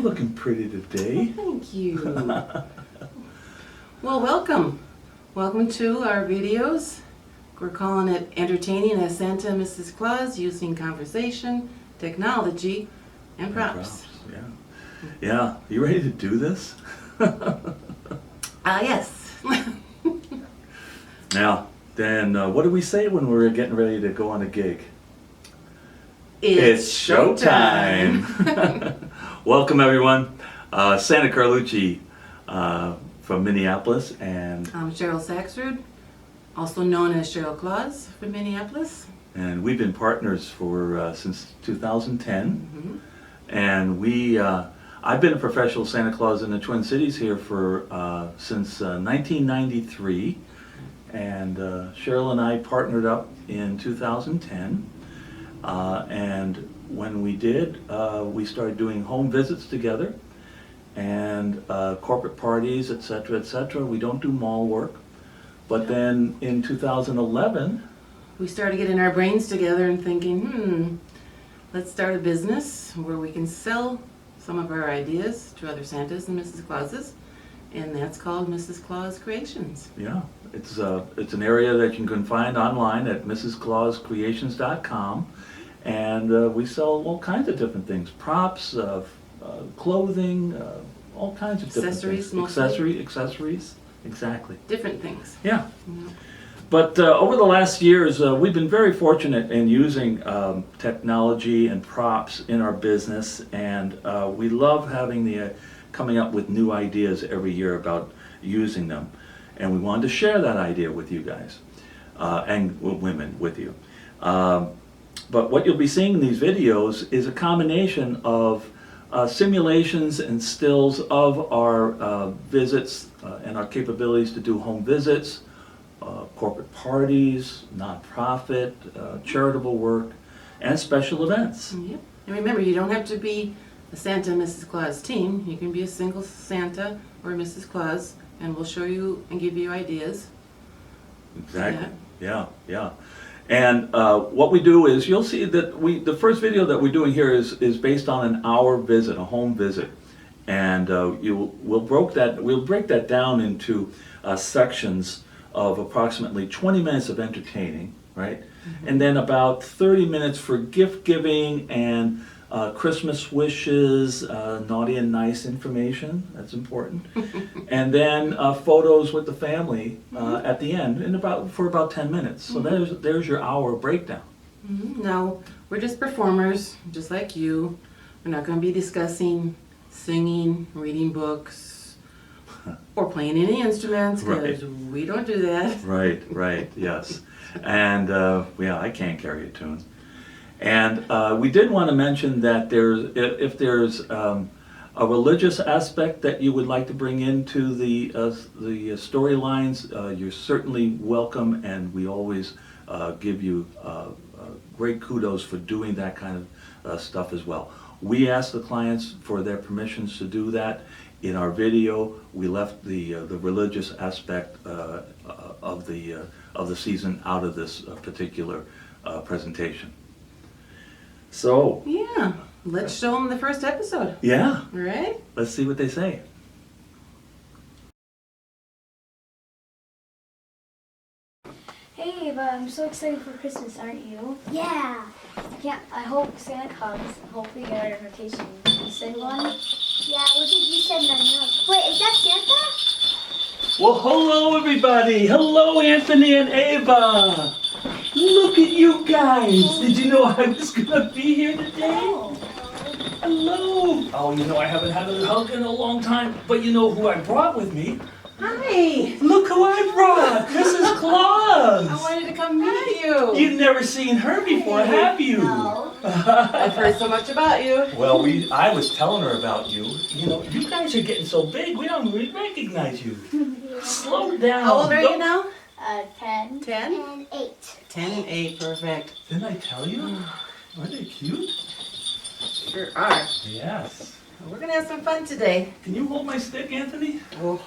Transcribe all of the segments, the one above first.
looking pretty today. Thank you. Well, welcome. Welcome to our videos. We're calling it Entertaining as Santa and Mrs. Claus using conversation, technology, and props. Yeah. Yeah. You ready to do this? Yes. Now, then what do we say when we're getting ready to go on a gig? It's showtime. Welcome, everyone. Santa Carlucci from Minneapolis, and I'm Cheryl Saxrud, also known as Cheryl Claus from Minneapolis. and we've been partners for since 2010. Mm-hmm. And I've been a professional Santa Claus in the Twin Cities here for since 1993, and Cheryl and I partnered up in 2010. And when we did, we started doing home visits together and corporate parties, etc., etc. We don't do mall work. But then in 2011, We started getting our brains together and thinking, let's start a business where we can sell some of our ideas to other Santas and Mrs. Clauses, and that's called Mrs. Claus Creations. yeah, it's an area that you can find online at mrsclauscreations.com, and we sell all kinds of different things: props, clothing, all kinds of different Accessories, things. mostly. Accessories, exactly. Different things. Yeah. Yeah. But over the last years, we've been very fortunate in using technology and props in our business, and we love having coming up with new ideas every year about using them. And we wanted to share that idea with you guys, and women with you. But what you'll be seeing in these videos is a combination of simulations and stills of our visits and our capabilities to do home visits, corporate parties, nonprofit, charitable work, and special events. Yep. And remember, you don't have to be a Santa and Mrs. Claus team. You can be a single Santa or Mrs. Claus, and we'll show you and give you ideas. Exactly. Yeah. And what we do is, you'll see that the first video that we're doing here is based on an hour visit, a home visit, and we'll break that down into sections of approximately 20 minutes of entertaining, right? Mm-hmm. And then about 30 minutes for gift giving and Christmas wishes, naughty and nice information, that's important. And then photos with the family at the end for about 10 minutes. So there's your hour breakdown. Mm-hmm. Now, we're just performers, just like you. We're not going to be discussing singing, reading books, or playing any instruments, because we don't do that. Right, yes. And I can't carry a tune. And we did want to mention that if there's a religious aspect that you would like to bring into the storylines, you're certainly welcome, and we always give you great kudos for doing that kind of stuff as well. We ask the clients for their permissions to do that. In our video, we left the religious aspect of the season out of this particular presentation. So yeah, let's show them the first episode. Yeah. All right. Let's see what they say. Hey, Ava, I'm so excited for Christmas, aren't you? Yeah. I hope Santa comes. Hopefully you get our invitation. You said one? Yeah, what did you say? None. Wait, is that Santa? Well, hello everybody. Hello Anthony and Ava. Look at you guys. Did you know I was gonna be here today? Hello. Oh, I haven't had a hug in a long time, but you know who I brought with me? Hi. Look who I brought, Mrs. Claus. I wanted to come meet you. You've never seen her before, have you? No. I've heard so much about you. Well, I was telling her about you. You guys are getting so big, we don't really recognize you. Slow down. How old are you now? 10. 10? And 8. 10 and 8, perfect. Didn't I tell you? Aren't they cute? Sure are. Yes. We're going to have some fun today. Can you hold my stick, Anthony? Oh,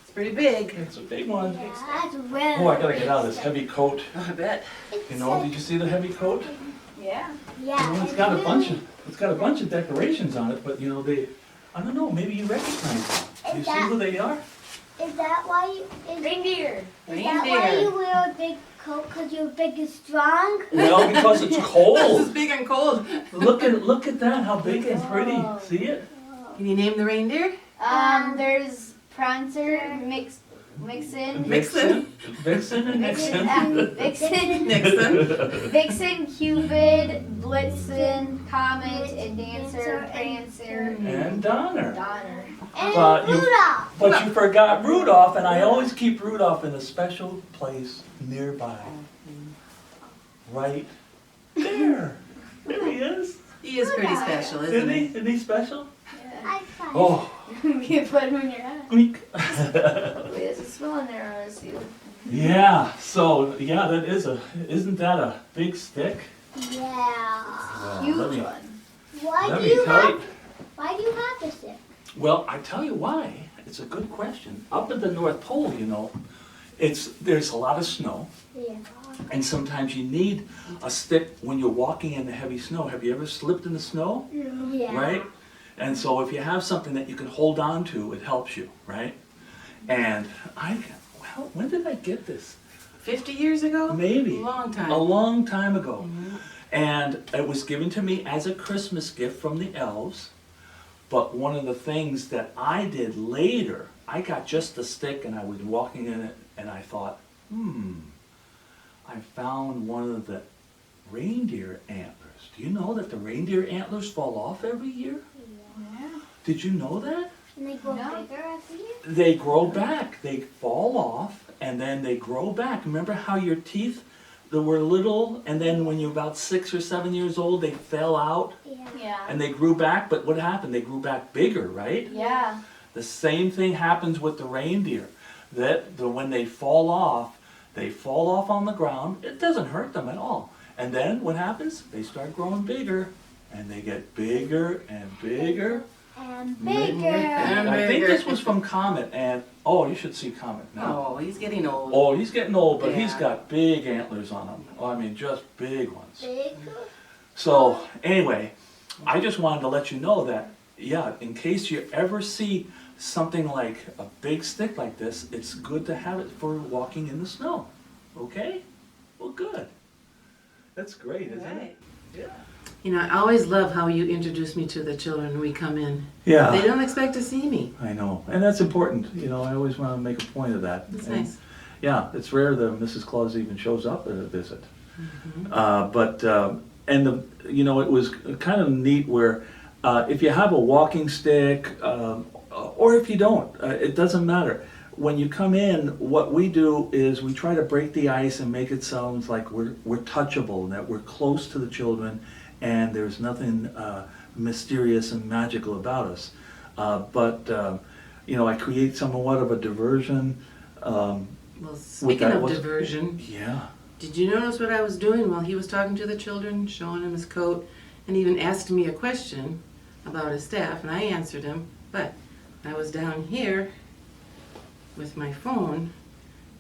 it's pretty big. It's a big one. Yeah, that's really Oh, I gotta get out of this heavy coat. Oh, I bet. Did you see the heavy coat? Yeah. Yeah. It's got a bunch of decorations on it, but I don't know, maybe you recognize them. Do you Is see that- who they are? Is that why you... Reindeer. Is that why you wear a big coat? Because you're big and strong? Well, because it's This is cold. big and cold. Look at that, how big and pretty. See it? Can you name the reindeer? There's Prancer, Vixen, Vixen. Vixen and Nixon. Vixen, Nixon. Vixen, Cupid, Blitzen, Comet, and Dancer, Prancer, And Donner. Donner. And But you- Rudolph. But you forgot Rudolph, and I always keep Rudolph in a special place nearby. Right there. There he is. He is pretty special, isn't Isn't he? he? Isn't he special? High five. Oh. You can put him in your eye. Squeak. There's a smell in there, I see. Yeah, so, yeah, isn't that a big stick? Yeah. Well, Huge let me- one. Why let do me you tell have... Why do you have this thing? Well, I tell you why. It's a good question. Up at the North Pole, you know, there's a lot of snow, Yeah. and sometimes you need a stick when you're walking in the heavy snow. Have you ever slipped in the snow? Yeah. Right? And so if you have something that you can hold on to, it helps you, right? And well, when did I get this? 50 years ago? Maybe. Long time. A long time ago. And it was given to me as a Christmas gift from the elves. But one of the things that I did later, I got just the stick and I was walking in it and I thought, I found one of the reindeer antlers. Do you know that the reindeer antlers fall off every year? Yeah. Did you know that? And they grow No. bigger every year? They grow back. They fall off and then they grow back. Remember how your teeth, they were little and then when you're about 6 or 7 years old, they fell out Yeah. Yeah. and they grew back? But what happened? They grew back bigger, right? Yeah. The same thing happens with the reindeer. When they fall off on the ground. It doesn't hurt them at all. And then what happens? They start growing bigger, and they get bigger and bigger. And Mm-hmm. bigger. And I think bigger. this was from Comet, and you should see Comet now. Oh, he's getting old. Oh, he's getting old, but he's Yeah. got big antlers on him. Oh, I mean, just big ones. Bigger. So anyway, I just wanted to let you know that, yeah, in case you ever see something like a big stick like this, it's good to have it for walking in the snow. Okay? Well, good. That's great, isn't it? Yeah. You know, I always love how you introduce me to the children when we come in. They Yeah, don't expect to see me. I know, and that's important. You know, I always want to make a point of that. It's And, nice. Yeah, it's rare that Mrs. Claus even shows up at a visit. It was kind of neat where if you have a walking stick, or if you don't, it doesn't matter. When you come in, what we do is we try to break the ice and make it sound like we're touchable, and that we're close to the children, and there's nothing mysterious and magical about us. I create somewhat of a diversion. Well, speaking that of was- diversion, Yeah. did you notice what I was doing while he was talking to the children, showing him his coat, and even asked me a question about his staff, and I answered him, but I was down here with my phone,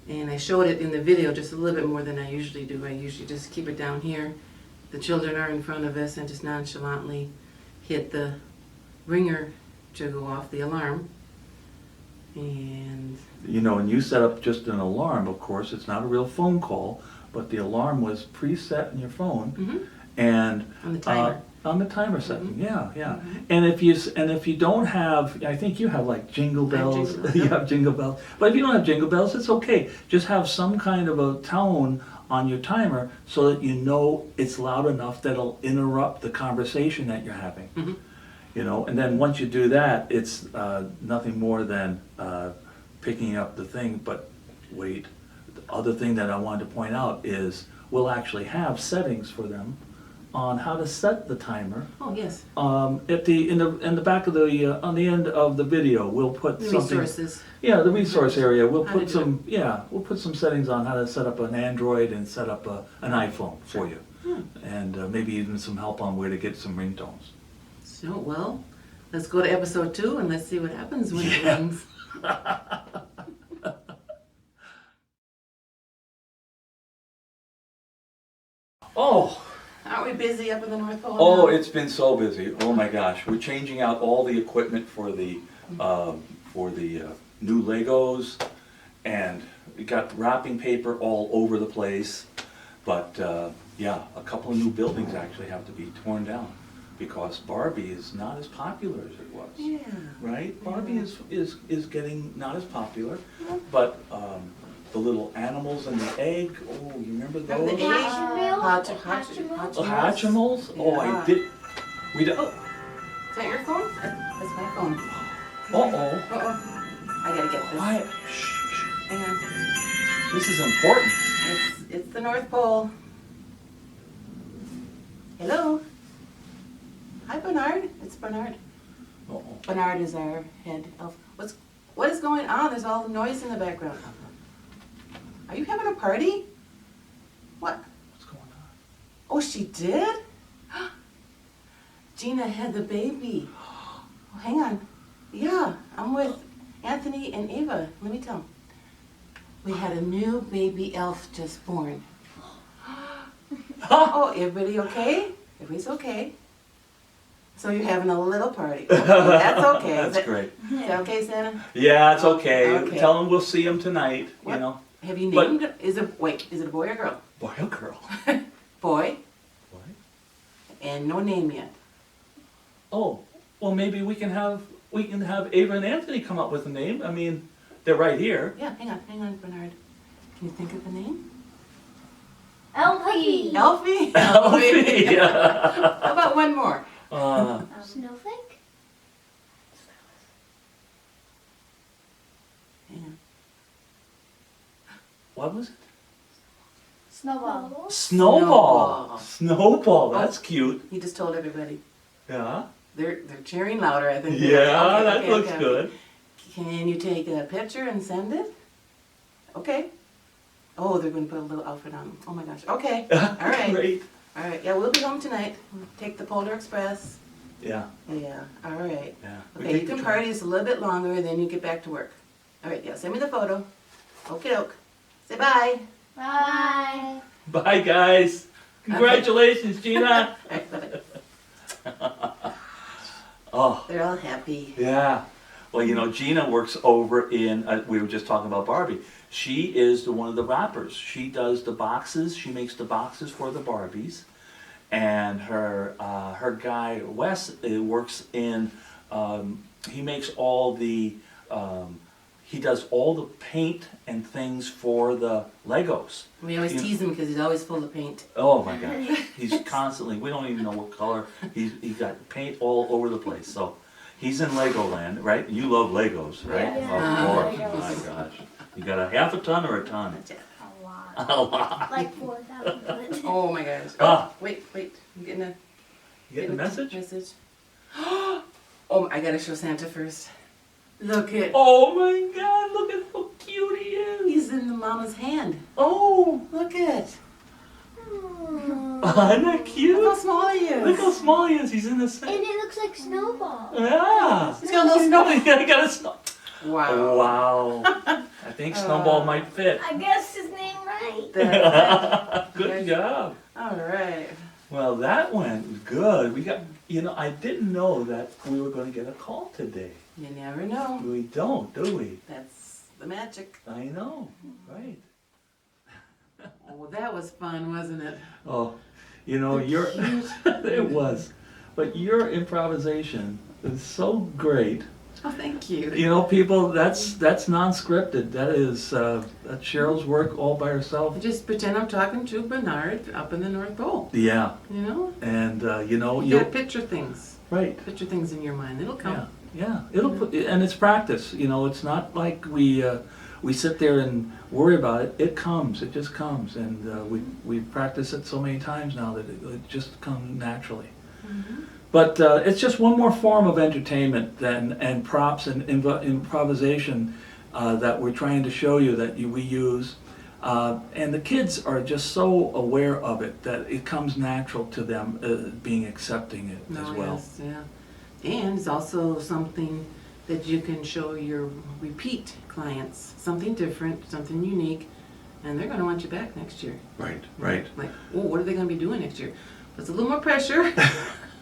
and I showed it in the video just a little bit more than I usually do. I usually just keep it down here. The children are in front of us and just nonchalantly hit the ringer to go off the alarm. And And you set up just an alarm, of course. It's not a real phone call, but the alarm was preset in your phone, and on the timer. on the timer setting. Yeah. And if you don't have, I think you have like jingle I have bells. jingle bells, You yeah. have jingle bells. But if you don't have jingle bells, it's okay. Just have some kind of a tone on your timer so that you know it's loud enough that it'll interrupt the conversation that you're having. And then once you do that, it's nothing more than picking up the thing. But wait, the other thing that I wanted to point out is we'll actually have settings for them on how to set the timer. Oh, yes, In the back of the on the end of the video, we'll put the something. resources. Yeah, the resource area. We'll How to put do some. Yeah, we'll put some settings on how to set up an Android and set up an iPhone for you, and maybe even some help on where to get some ringtones. So, well, let's go to episode 2 and let's see what happens when it Yeah. rings. Oh, Aren't we busy up in the North Pole Oh, now? it's been so busy. Oh my gosh, we're changing out all the equipment for the new Legos, and we got wrapping paper all over the place. But yeah, a couple of new buildings actually have to be torn down because Barbie is not as popular as it was. Yeah. Right? Barbie is getting not as popular, but the little animals and the egg. Oh, you remember Remember those? the egg? Oh, Hatchimals? Oh, I Yeah. did. We did. Oh, is that your phone? That's my phone. Uh-oh. Uh-oh. I gotta get this. Quiet. Shh, shh. Hang on. This is important. It's the North Pole. Hello? Hi, Bernard. It's Bernard. Uh-oh. Bernard is our head elf. What is going on? There's all noise in the background. Are you having a party? What? What's going on? Oh, she did? Gina had the baby. Oh, hang on. Yeah, I'm with Anthony and Ava. Let me tell them. We had a new baby elf just born. Oh, everybody okay? Everybody's okay. So you're having a little party. Okay, that's okay. That's great. Is that okay, Santa? Yeah, it's okay. Okay. Tell them we'll see him tonight, What? you know. Have you But- named it? Is it a boy or girl? Boy or girl? Boy, What? and no name yet. Oh, well, maybe we can have Ava and Anthony come up with a name. I mean, they're right here. Yeah, hang on, Bernard. Can you think of a name? Elfie. Elfie? Elfie. How about one more? Snowflake. Hang on. What was it? Snowball. Snowball. Snowball. That's cute. He just told everybody. Yeah. They're cheering louder, I think. Yeah, Okay, that okay, looks okay. good. Can you take a picture and send it? Okay. Oh, they're going to put a little outfit on. Oh my gosh. Okay. All right. Great. All right. Yeah, we'll be home tonight. We'll take the Polar Express. Yeah. Yeah. All right. Yeah. We Okay, take you the can train. party just a little bit longer, then you get back to work. All right. Yeah. Send me the photo. Okie doke. Say bye. Bye. Bye, guys. Congratulations, Gina. All right. Bye. Oh. They're all happy. Yeah. Well, you know, Gina works over in, we were just talking about Barbie. She is one of the wrappers. She does the boxes. She makes the boxes for the Barbies. And her guy, Wes, works in, he makes all the, he does all the paint and things for the Legos. We always tease him because he's always full of paint. Oh my gosh, he's constantly, we don't even know what color, he's got paint all over the place, so. He's in Legoland, right? You love Legos, right? Yeah. Of course, Legos. my gosh. You got a half a ton or a ton? A lot. A lot. Like 4,000. Oh my gosh. Ah. Wait. I'm getting a You getting a message? message. Oh, I gotta show Santa first. Look at, Oh my god, look at how cute he is. he's in the mama's hand. Oh, Look at. isn't that Look how cute? small he is. Look how small he is, he's in the And same. it looks like Snowball. Yeah. He's got a little snow. I got a snow. Wow. Wow. I think Snowball might fit. I guessed his name right. Good job. All right. Well, that went good. We got, you know, I didn't know that we were going to get a call today. You never know. We don't, do we? That's the magic. I know, right. Oh, that was fun, wasn't it? Oh, you know, your, it was, but your improvisation is so great. Oh, thank you. You know, people, that's non-scripted. That is, that's Cheryl's work all by herself. Just pretend I'm talking to Bernard up in the North Pole. Yeah, You know? and, you know, You you'll, gotta picture things. right. Picture things in your mind. It'll come. Yeah, yeah, it'll put, and it's practice, you know, it's not like we sit there and worry about it, it comes, it just comes, and we practice it so many times now that it just comes naturally. Mhm. But it's just one more form of entertainment and props and improvisation that we're trying to show you that we use. And the kids are just so aware of it that it comes natural to them being accepting it as Oh, well. yes, yeah. And it's also something that you can show your repeat clients, something different, something unique, and they're gonna want you back next year. Right, right. Like, oh, what are they gonna be doing next year? It's a little more pressure.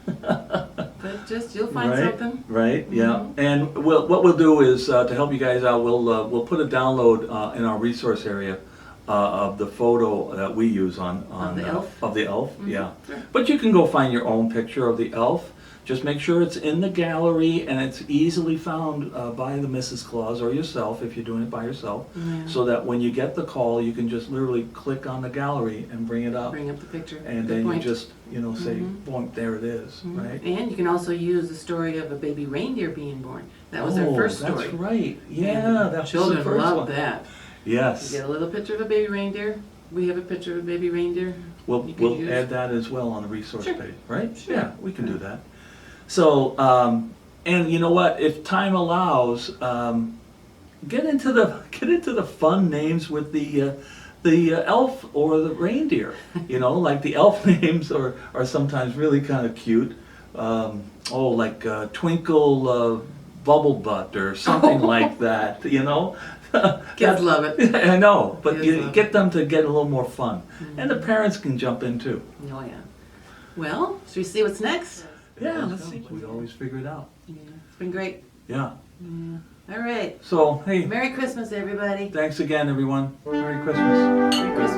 But just, you'll find Right, something. right, yeah. And what we'll do is, to help you guys out, we'll put a download in our resource area of the photo that we use on the elf? Of the elf, yeah. Sure. But you can go find your own picture of the elf. Just make sure it's in the gallery and it's easily found by the Mrs. Claus or yourself if you're doing it by yourself. Yeah. So that when you get the call, you can just literally click on the gallery and bring it up. Bring up the picture. And Good then point. you just, say, boom, there it is, Mhm. right? And you can also use the story of a baby reindeer being born. That was our first story. That's right. And Yeah, that was children the first love one. that. Yes. You get a little picture of a baby reindeer. We have a picture of a baby reindeer. We'll you can use. add that as well on the resource Sure. page, right? Sure. Yeah, we can do that. So, and you know what? If time allows, get into the fun names with the elf or the reindeer. Like the elf names are sometimes really kind of cute. Like Twinkle Bubble Butt or something like that. Kids love it. I know, but Kids you love get them to get a little more fun, and the parents can jump in too. Oh, yeah. Well, should we see what's next? Yeah, let's see. We always figure it out. Yeah, it's been great. Yeah. Yeah. All right. So, hey, Merry Christmas, everybody. thanks again, everyone. Merry Christmas. Merry Christmas.